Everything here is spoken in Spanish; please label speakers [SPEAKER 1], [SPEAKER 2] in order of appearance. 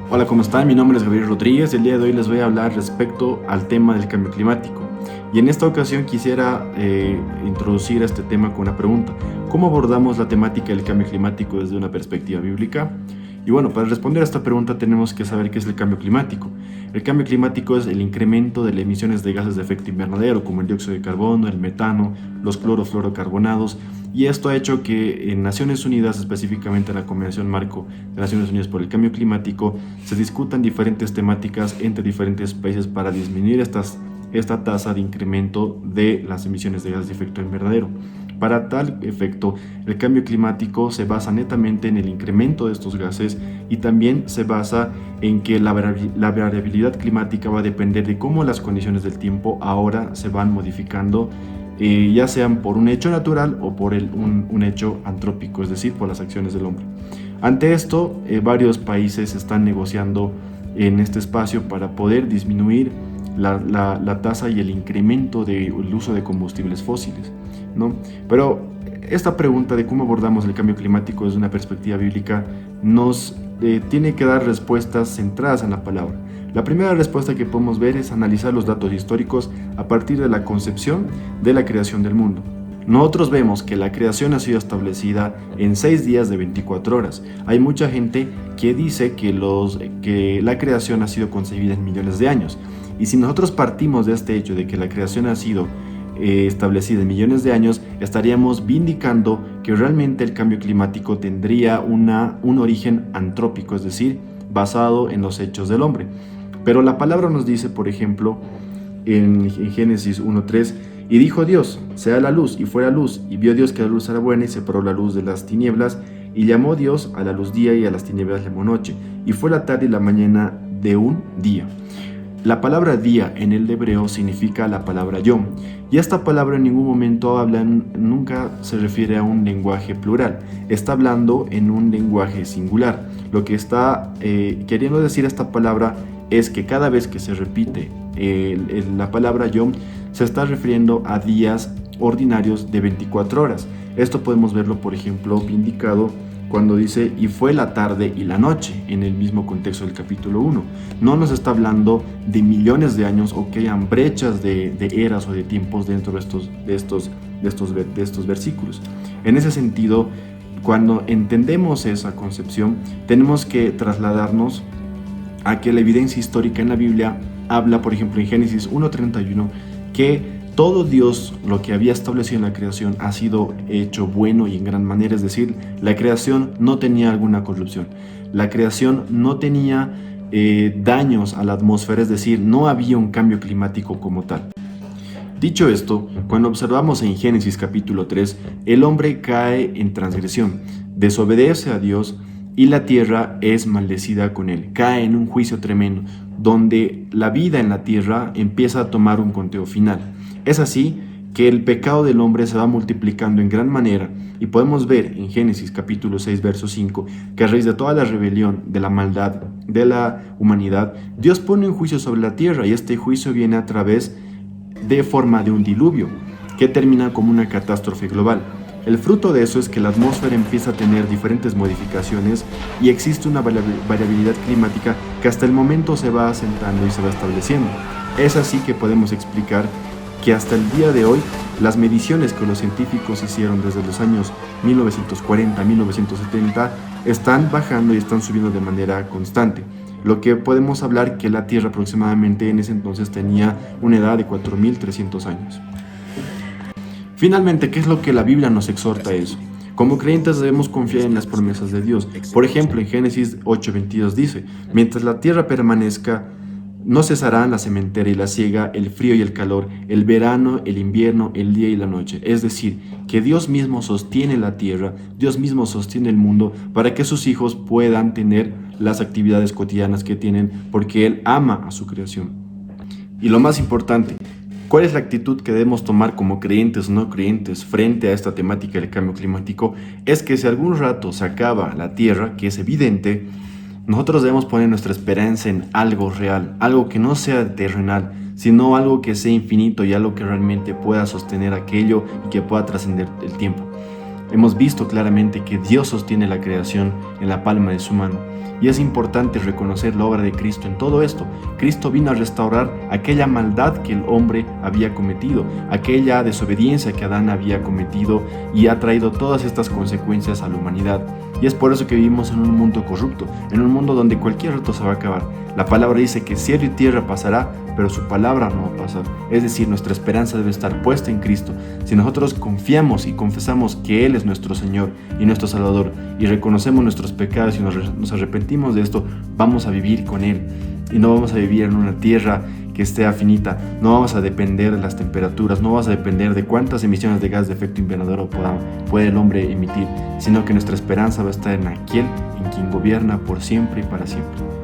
[SPEAKER 1] Hola, ¿cómo están? Mi nombre es Gabriel Rodríguez. El día de hoy les voy a hablar respecto al tema del cambio climático. Y en esta ocasión quisiera introducir este tema con una pregunta. ¿Cómo abordamos la temática del cambio climático desde una perspectiva bíblica? Y bueno, para responder a esta pregunta tenemos que saber qué es el cambio climático. El cambio climático es el incremento de las emisiones de gases de efecto invernadero, como el dióxido de carbono, el metano, los clorofluorocarbonados, y esto ha hecho que en Naciones Unidas, específicamente en la Convención Marco de Naciones Unidas por el Cambio Climático, se discutan diferentes temáticas entre diferentes países para disminuir esta tasa de incremento de las emisiones de gases de efecto invernadero. Para tal efecto, el cambio climático se basa netamente en el incremento de estos gases y también se basa en que la variabilidad climática va a depender de cómo las condiciones del tiempo ahora se van modificando, ya sean por un hecho natural o por un hecho antrópico, es decir, por las acciones del hombre. Ante esto, varios países están negociando en este espacio para poder disminuir la tasa y el incremento del uso de combustibles fósiles, ¿no? Pero esta pregunta de cómo abordamos el cambio climático desde una perspectiva bíblica nos tiene que dar respuestas centradas en la palabra. La primera respuesta que podemos ver es analizar los datos históricos a partir de la concepción de la creación del mundo. Nosotros vemos que la creación ha sido establecida en 6 días de 24 horas. Hay mucha gente que dice que la creación ha sido concebida en millones de años. Y si nosotros partimos de este hecho de que la creación ha sido establecida en millones de años, estaríamos vindicando que realmente el cambio climático tendría un origen antrópico, es decir, basado en los hechos del hombre. Pero la palabra nos dice, por ejemplo, en Génesis 1:3, y dijo Dios, sea la luz, y fue la luz, y vio Dios que la luz era buena, y separó la luz de las tinieblas, y llamó Dios a la luz día, y a las tinieblas llamó noche, y fue la tarde y la mañana de un día. La palabra día en el hebreo significa la palabra yom, y esta palabra en ningún momento nunca se refiere a un lenguaje plural, está hablando en un lenguaje singular. Lo que está queriendo decir esta palabra es que cada vez que se repite la palabra yom, se está refiriendo a días ordinarios de 24 horas. Esto podemos verlo, por ejemplo, indicado cuando dice y fue la tarde y la noche en el mismo contexto del capítulo 1. No nos está hablando de millones de años o que hayan brechas de eras o de tiempos dentro de estos versículos. En ese sentido, cuando entendemos esa concepción, tenemos que trasladarnos a que la evidencia histórica en la Biblia habla, por ejemplo, en Génesis 1:31, que todo Dios, lo que había establecido en la creación, ha sido hecho bueno y en gran manera, es decir, la creación no tenía alguna corrupción, la creación no tenía daños a la atmósfera, es decir, no había un cambio climático como tal. Dicho esto, cuando observamos en Génesis capítulo 3, el hombre cae en transgresión, desobedece a Dios y la tierra es maldecida con él, cae en un juicio tremendo, donde la vida en la tierra empieza a tomar un conteo final. Es así que el pecado del hombre se va multiplicando en gran manera y podemos ver en Génesis capítulo 6 verso 5 que a raíz de toda la rebelión, de la maldad de la humanidad, Dios pone un juicio sobre la tierra y este juicio viene a través de forma de un diluvio que termina como una catástrofe global. El fruto de eso es que la atmósfera empieza a tener diferentes modificaciones y existe una variabilidad climática que hasta el momento se va asentando y se va estableciendo. Es así que podemos explicar que hasta el día de hoy las mediciones que los científicos hicieron desde los años 1940 a 1970 están bajando y están subiendo de manera constante. Lo que podemos hablar que la Tierra aproximadamente en ese entonces tenía una edad de 4.300 años. Finalmente, ¿qué es lo que la Biblia nos exhorta a eso? Como creyentes debemos confiar en las promesas de Dios. Por ejemplo, en Génesis 8:22 dice, mientras la tierra permanezca, no cesarán la sementera y la siega, el frío y el calor, el verano, el invierno, el día y la noche. Es decir, que Dios mismo sostiene la tierra, Dios mismo sostiene el mundo para que sus hijos puedan tener las actividades cotidianas que tienen porque Él ama a su creación. Y lo más importante, ¿cuál es la actitud que debemos tomar como creyentes o no creyentes frente a esta temática del cambio climático? Es que si algún rato se acaba la tierra, que es evidente, nosotros debemos poner nuestra esperanza en algo real, algo que no sea terrenal, sino algo que sea infinito y algo que realmente pueda sostener aquello y que pueda trascender el tiempo. Hemos visto claramente que Dios sostiene la creación en la palma de su mano. Y es importante reconocer la obra de Cristo en todo esto. Cristo vino a restaurar aquella maldad que el hombre había cometido, aquella desobediencia que Adán había cometido, y ha traído todas estas consecuencias a la humanidad. Y es por eso que vivimos en un mundo corrupto, en un mundo donde cualquier rato se va a acabar. La palabra dice que cielo y tierra pasará, pero su palabra no va a pasar. Es decir, nuestra esperanza debe estar puesta en Cristo. Si nosotros confiamos y confesamos que Él es nuestro Señor y nuestro Salvador, y reconocemos nuestros pecados y nos arrepentimos de esto, vamos a vivir con Él. Y no vamos a vivir en una tierra que esté finita, no vamos a depender de las temperaturas, no vamos a depender de cuántas emisiones de gas de efecto invernadero puede el hombre emitir, sino que nuestra esperanza va a estar en aquel en quien gobierna por siempre y para siempre.